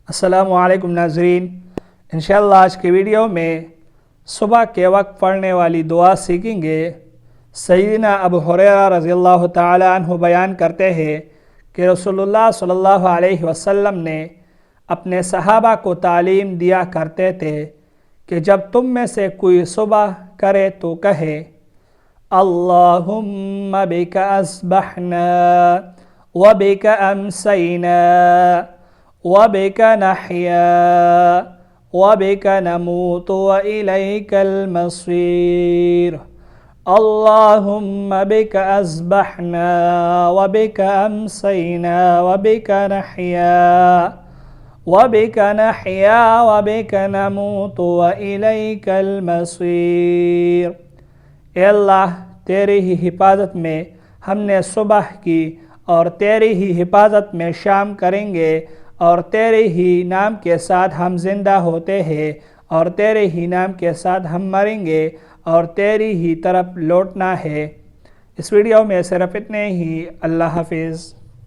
السلام علیکم ناظرین، انشاءاللہ آج کی ویڈیو میں صبح کے وقت پڑھنے والی دعا سیکھیں گے۔ سیدنا ابو ہررہ رضی اللہ تعالی عنہ بیان کرتے ہیں کہ رسول اللہ صلی اللہ علیہ وسلم نے اپنے صحابہ کو تعلیم دیا کرتے تھے کہ جب تم میں سے کوئی صبح کرے تو کہے اللہم بika asbahna bika amsainaa bika nahya bika namootu alaikal maseer Allahumma bika asbahna bika amsainaa bika nahya bika namootu alaikal maseer۔ اے اللہ، تیری ہی حفاظت میں ہم نے صبح کی اور تیری ہی حفاظت میں شام کریں گے، اور تیرے ہی نام کے ساتھ ہم زندہ ہوتے ہیں اور تیرے ہی نام کے ساتھ ہم مریں گے اور تیری ہی طرف لوٹنا ہے۔ اس ویڈیو میں صرف اتنے ہی۔ اللہ حافظ۔